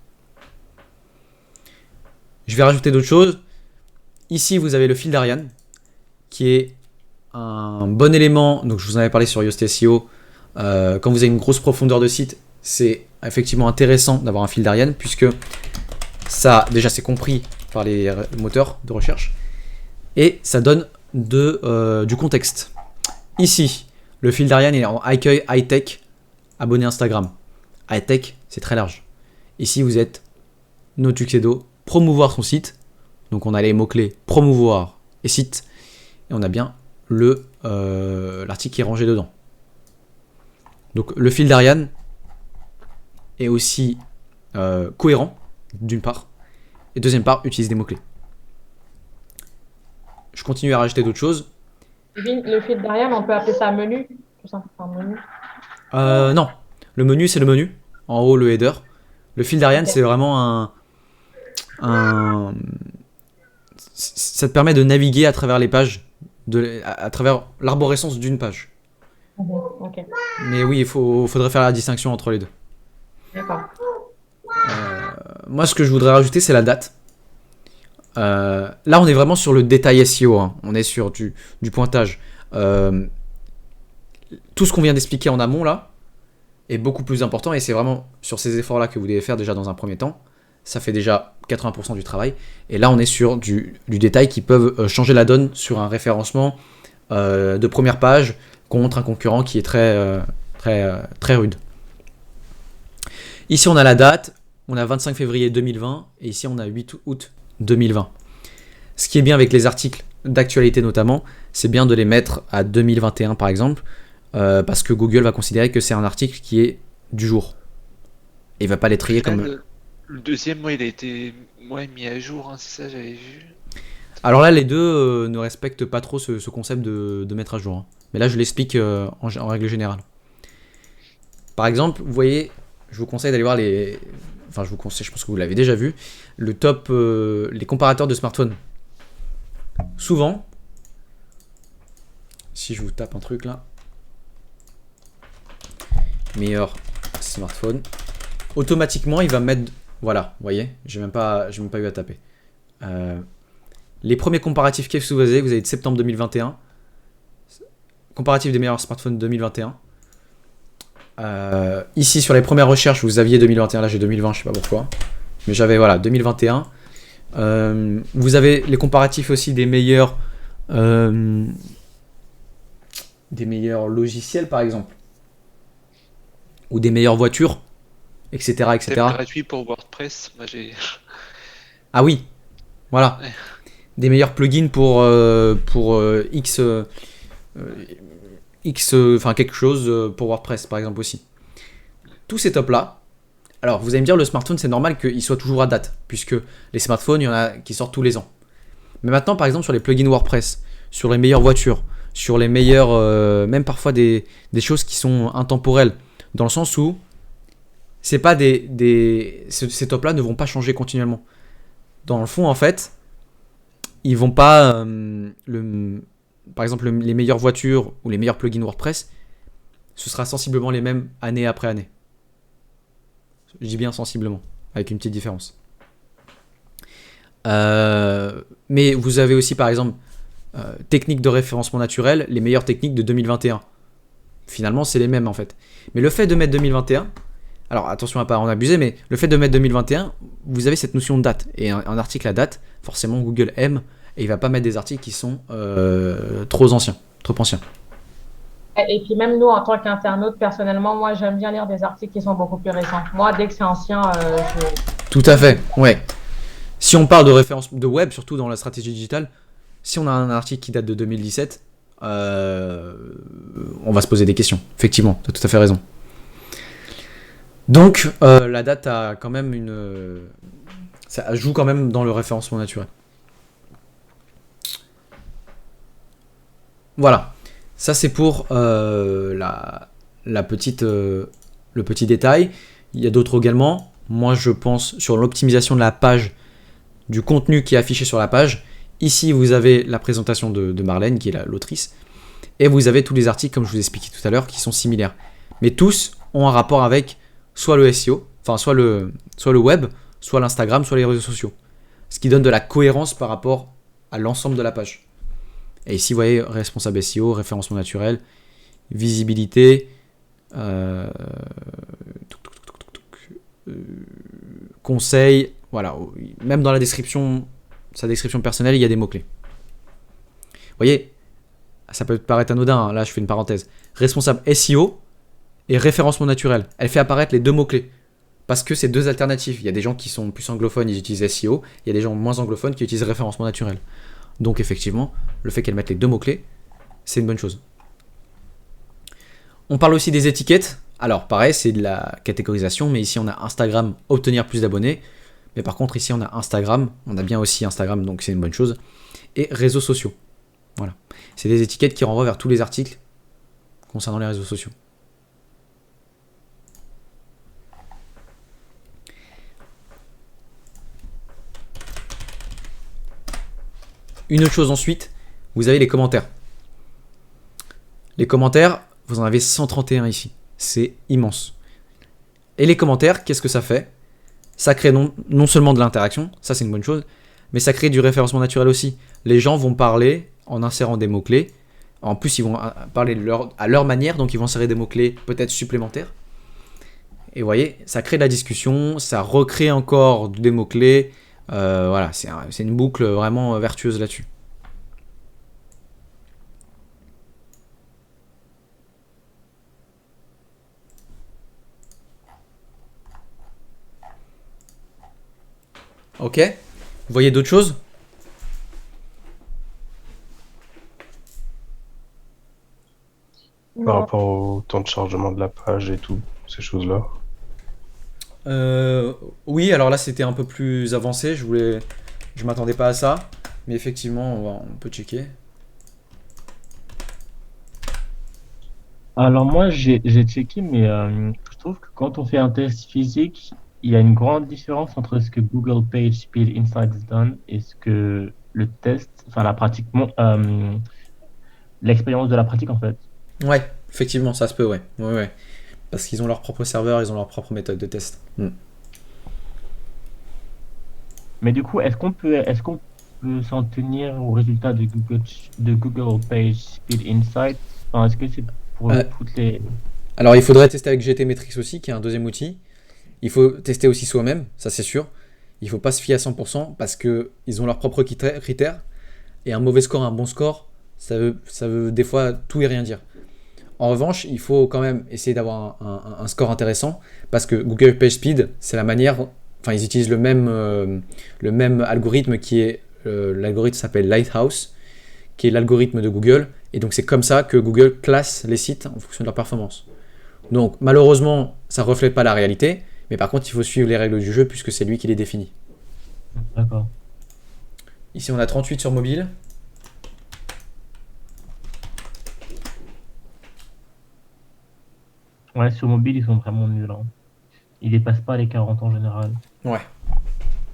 Je vais rajouter d'autres choses. Ici, vous avez le fil d'Ariane, qui est un bon élément, donc je vous en avais parlé sur Yoast SEO, quand vous avez une grosse profondeur de site, c'est effectivement intéressant d'avoir un fil d'Ariane, puisque ça, déjà, c'est compris par les moteurs de recherche, et ça donne du contexte. Ici, le fil d'Ariane est en accueil high-tech, abonné Instagram. High-tech, c'est très large. Ici, vous êtes No Tuxedo, promouvoir son site, donc on a les mots-clés promouvoir et site, et on a bien l'article qui est rangé dedans. Donc le fil d'Ariane est aussi cohérent, d'une part, et deuxième part, utilise des mots-clés. Je continue à rajouter d'autres choses. Le fil d'Ariane, on peut appeler ça un menu, tout simplement un menu. Non, le menu c'est le menu, en haut le header. Le fil d'Ariane c'est vraiment ça te permet de naviguer à travers les pages, à travers l'arborescence d'une page. Ok, Mais oui, faudrait faire la distinction entre les deux. d'accord. Moi, ce que je voudrais rajouter, c'est la date. Là, on est vraiment sur le détail SEO. Hein. On est sur du pointage. Tout ce qu'on vient d'expliquer en amont, là, est beaucoup plus important. Et c'est vraiment sur ces efforts-là que vous devez faire déjà dans un premier temps. Ça fait déjà 80% du travail. Et là, on est sur du détail qui peuvent changer la donne sur un référencement de première page contre un concurrent qui est très rude. Ici, on a la date. On a 25 février 2020. Et ici, on a 8 août 2020. Ce qui est bien avec les articles d'actualité notamment, c'est bien de les mettre à 2021 par exemple, parce que Google va considérer que c'est un article qui est du jour. Et il va pas les trier comme... Le deuxième, moi, il a été mis à jour, hein, c'est ça, j'avais vu. Alors là, les deux ne respectent pas trop ce concept de mettre à jour. Hein. Mais là, je l'explique en règle générale. Par exemple, vous voyez, je vous conseille d'aller voir les... Enfin, je vous conseille, je pense que vous l'avez déjà vu, le top, les comparateurs de smartphones. Souvent, si je vous tape un truc là, meilleur smartphone, automatiquement, il va mettre... Voilà, vous voyez, j'ai même pas eu à taper. Les premiers comparatifs que vous avez de septembre 2021. Comparatif des meilleurs smartphones 2021. Ici, sur les premières recherches, vous aviez 2021. Là, j'ai 2020, je sais pas pourquoi. Mais j'avais, voilà, 2021. Vous avez les comparatifs aussi des meilleurs logiciels, par exemple. Ou des meilleures voitures, etc. etc. C'est gratuit pour WordPress. Moi, j'ai... Ah oui, voilà. Ouais. Des meilleurs plugins pour enfin quelque chose pour WordPress par exemple aussi. Tous ces tops là. Alors vous allez me dire le smartphone c'est normal qu'il soit toujours à date puisque les smartphones il y en a qui sortent tous les ans. Mais maintenant par exemple sur les plugins WordPress, sur les meilleures voitures, sur les meilleures même parfois des choses qui sont intemporelles dans le sens où c'est pas ces tops là ne vont pas changer continuellement. Dans le fond en fait ils vont pas par exemple les meilleures voitures ou les meilleurs plugins WordPress, ce sera sensiblement les mêmes année après année. Je dis bien sensiblement, avec une petite différence. Mais vous avez aussi par exemple techniques de référencement naturel, les meilleures techniques de 2021. Finalement c'est les mêmes en fait. Mais le fait de mettre 2021, alors attention à pas en abuser, mais le fait de mettre 2021, vous avez cette notion de date. Et un article à date, forcément Google aime, et il va pas mettre des articles qui sont trop anciens. Et puis même nous, en tant qu'internaute, personnellement, moi j'aime bien lire des articles qui sont beaucoup plus récents. Moi, dès que c'est ancien, Tout à fait, ouais. Si on parle de référence de web, surtout dans la stratégie digitale, si on a un article qui date de 2017, on va se poser des questions. Effectivement, tu as tout à fait raison. Donc, la date a quand même ça joue quand même dans le référencement naturel. Voilà. Ça, c'est pour le petit détail. Il y a d'autres également. Moi, je pense sur l'optimisation de la page, du contenu qui est affiché sur la page. Ici, vous avez la présentation de Marlène, qui est l'autrice. Et vous avez tous les articles, comme je vous ai expliqué tout à l'heure, qui sont similaires. Mais tous ont un rapport avec soit le SEO, enfin soit le web, soit l'Instagram, soit les réseaux sociaux. Ce qui donne de la cohérence par rapport à l'ensemble de la page. Et ici, vous voyez, responsable SEO, référencement naturel, visibilité, conseil, voilà. Même dans la description, sa description personnelle, il y a des mots-clés. Vous voyez, ça peut paraître anodin, hein, là je fais une parenthèse. Responsable SEO et référencement naturel. Elle fait apparaître les deux mots-clés. Parce que c'est deux alternatives. Il y a des gens qui sont plus anglophones, ils utilisent SEO. Il y a des gens moins anglophones qui utilisent référencement naturel. Donc effectivement, le fait qu'elle mette les deux mots-clés, c'est une bonne chose. On parle aussi des étiquettes. Alors pareil, c'est de la catégorisation, mais ici on a Instagram, obtenir plus d'abonnés. Mais par contre ici on a Instagram, on a bien aussi Instagram, donc c'est une bonne chose. Et réseaux sociaux. Voilà. C'est des étiquettes qui renvoient vers tous les articles concernant les réseaux sociaux. Une autre chose ensuite, vous avez les commentaires. Les commentaires, vous en avez 131 ici. C'est immense. Et les commentaires, qu'est-ce que ça fait? Ça crée non seulement de l'interaction, ça c'est une bonne chose, mais ça crée du référencement naturel aussi. Les gens vont parler en insérant des mots-clés. En plus, ils vont parler à leur manière, donc ils vont insérer des mots-clés peut-être supplémentaires. Et vous voyez, ça crée de la discussion, ça recrée encore des mots-clés. Voilà, c'est une boucle vraiment vertueuse là-dessus. Ok, vous voyez d'autres choses? Par rapport au temps de chargement de la page et tout, ces choses-là. Oui, alors là c'était un peu plus avancé, je m'attendais pas à ça, mais effectivement on peut checker. Alors moi, j'ai checké, mais je trouve que quand on fait un test physique, il y a une grande différence entre ce que Google Page Speed Insights donne et ce que le test, enfin la pratique, l'expérience de la pratique en fait. Ouais, effectivement ça se peut, ouais. Ouais. Parce qu'ils ont leur propre serveur, ils ont leur propre méthode de test. Mais du coup, est-ce qu'on peut s'en tenir au résultat de Google Page Speed Insights? Enfin, est-ce que c'est pour toutes les... Alors il faudrait tester avec GTmetrix aussi, qui est un deuxième outil. Il faut tester aussi soi-même, ça c'est sûr. Il ne faut pas se fier à 100% parce qu'ils ont leurs propres critères. Et un mauvais score, un bon score, ça veut des fois tout et rien dire. En revanche, il faut quand même essayer d'avoir un score intéressant parce que Google PageSpeed, c'est la manière... Enfin, ils utilisent le même algorithme qui est... l'algorithme s'appelle Lighthouse, qui est l'algorithme de Google. Et donc, c'est comme ça que Google classe les sites en fonction de leur performance. Donc, malheureusement, ça ne reflète pas la réalité. Mais par contre, il faut suivre les règles du jeu puisque c'est lui qui les définit. D'accord. Ici, on a 38 sur mobile. Ouais, sur mobile, ils sont vraiment nuls, hein. Ils dépassent pas les 40 en général. Ouais.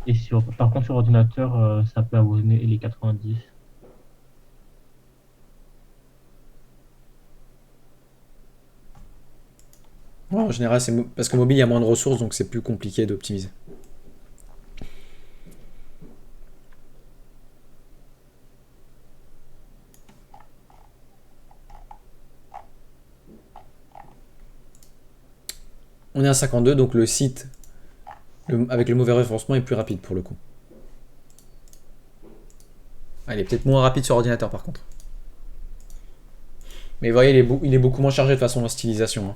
Et par contre, sur ordinateur, ça peut avoisiner les 90. Ouais, en général, c'est parce que mobile, il y a moins de ressources, donc c'est plus compliqué d'optimiser. On est à 52, donc le site avec le mauvais référencement est plus rapide pour le coup. Ah, il est peut-être moins rapide sur ordinateur par contre. Mais vous voyez, il est beaucoup moins chargé de façon en stylisation. Hein.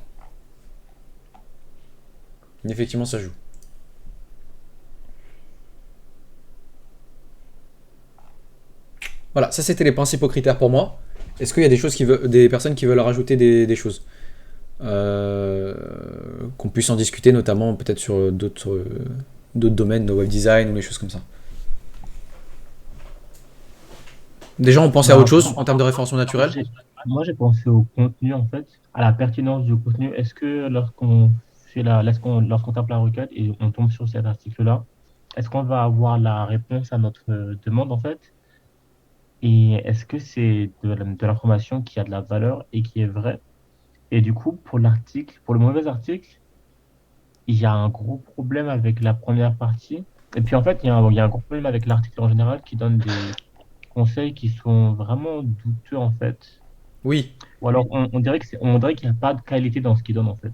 Effectivement, ça joue. Voilà, ça c'était les principaux critères pour moi. Est-ce qu'il y a des personnes qui veulent rajouter des choses qu'on puisse en discuter, notamment peut-être sur d'autres domaines, de web design ou des choses comme ça. Des gens ont pensé à autre chose en termes de référencement naturel? Moi, j'ai pensé au contenu, en fait, à la pertinence du contenu. Est-ce que lorsqu'on tape la requête et on tombe sur cet article-là, est-ce qu'on va avoir la réponse à notre demande, en fait? Et est-ce que c'est de l'information qui a de la valeur et qui est vraie? Et du coup, pour le mauvais article, il y a un gros problème avec la première partie. Et puis, en fait, il y a un gros problème avec l'article en général qui donne conseils qui sont vraiment douteux en fait. Oui, Ou alors on dirait qu'il n'y a pas de qualité dans ce qu'ils donnent en fait.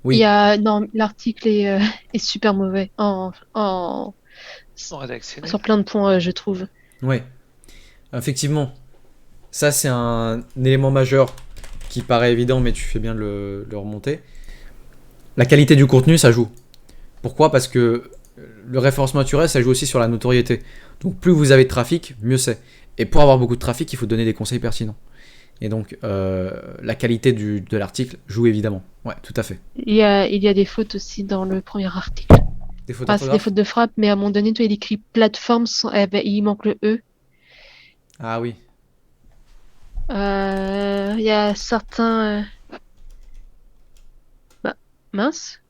oui, Non, l'article est super mauvais Sans rédactionner. sur plein de points, je trouve. ouais. Effectivement, ça c'est un élément majeur qui paraît évident, mais tu fais bien de le remonter. La qualité du contenu, ça joue. Pourquoi? Parce que le référencement naturel, ça joue aussi sur la notoriété. Donc plus vous avez de trafic, mieux c'est. Et pour avoir beaucoup de trafic, il faut donner des conseils pertinents. Et donc la qualité de l'article joue évidemment. Ouais, tout à fait. Il y a des fautes aussi dans le premier article. Des fautes Enfin, c'est des d'orthographe? fautes de frappe, mais à un moment donné, toi, il écrit plateforme, il manque le E. Ah oui. Il y a certains... bah, mince.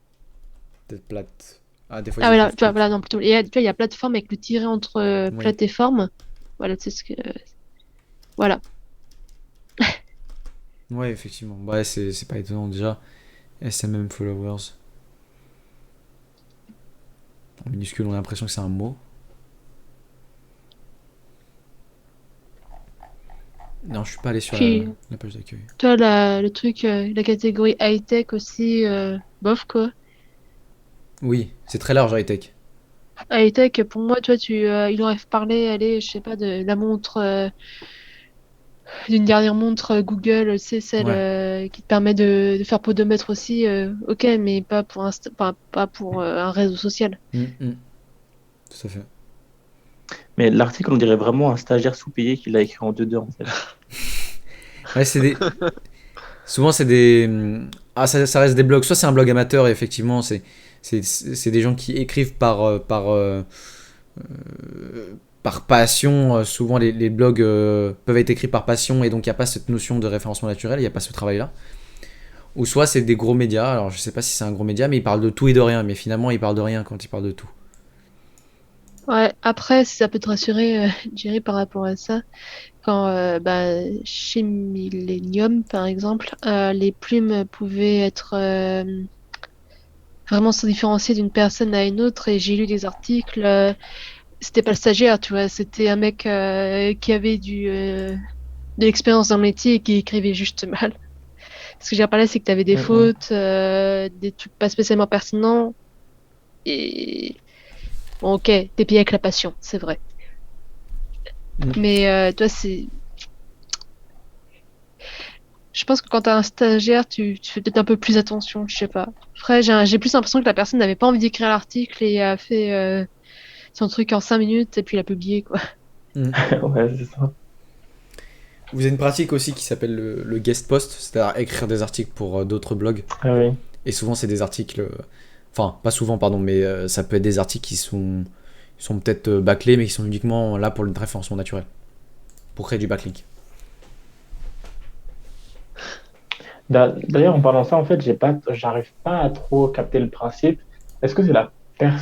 Peut-être plate. Ah, des fois, Ah ils voilà, écrivent tu vois, plate. voilà, non, plutôt. Tu vois, il y a plateforme avec le tiret entre Oui. plate et forme. Voilà, c'est ce que... Voilà. Ouais, effectivement. Ouais, c'est pas étonnant déjà. SMM followers. En minuscule, on a l'impression que c'est un mot. Non, je suis pas allé sur Puis, la page d'accueil. toi, le truc, la catégorie high-tech aussi, bof, quoi. Oui, c'est très large, high-tech. High-tech, pour moi, toi, il aurait parlé, allez, je sais pas, de la montre, d'une dernière montre Google, c'est celle Ouais. qui te permet de faire podomètre aussi, ok, mais pas pour pas pour un réseau social. Mm. Tout à fait. Mais l'article, on dirait vraiment un stagiaire sous-payé qui l'a écrit en 2-2 en fait. Ouais, c'est des. Souvent, c'est des. Ah, ça reste des blogs. Soit c'est un blog amateur, et effectivement, c'est des gens qui écrivent par passion. Souvent, les blogs peuvent être écrits par passion, et donc il n'y a pas cette notion de référencement naturel, il n'y a pas ce travail-là. Ou soit c'est des gros médias. Alors, je sais pas si c'est un gros média, mais ils parlent de tout et de rien. Mais finalement, ils parlent de rien quand ils parlent de tout. Ouais, après, si ça peut te rassurer, Jerry, par rapport à ça, quand chez Millennium, par exemple, les plumes pouvaient être vraiment se différencier d'une personne à une autre, et j'ai lu des articles, c'était pas le stagiaire, tu vois, c'était un mec qui avait de l'expérience dans le métier et qui écrivait juste mal. Ce que j'ai parlé, c'est que tu avais des fautes, des trucs pas spécialement pertinents. Et bon, ok, t'es payé avec la passion, c'est vrai. Mais toi, c'est. Je pense que quand t'as un stagiaire, tu fais peut-être un peu plus attention, je sais pas. Après, j'ai plus l'impression que la personne n'avait pas envie d'écrire l'article et a fait son truc en 5 minutes et puis l'a publié, quoi. Ouais, c'est ça. Vous avez une pratique aussi qui s'appelle le guest post, c'est-à-dire écrire des articles pour d'autres blogs. Ah oui. Et souvent, c'est des articles. Enfin, pas souvent, pardon, mais ça peut être des articles qui sont peut-être bâclés, mais qui sont uniquement là pour le référencement naturel. Pour créer du backlink. D'ailleurs, en parlant de ça, en fait, j'arrive pas à trop capter le principe. Est-ce que c'est la personne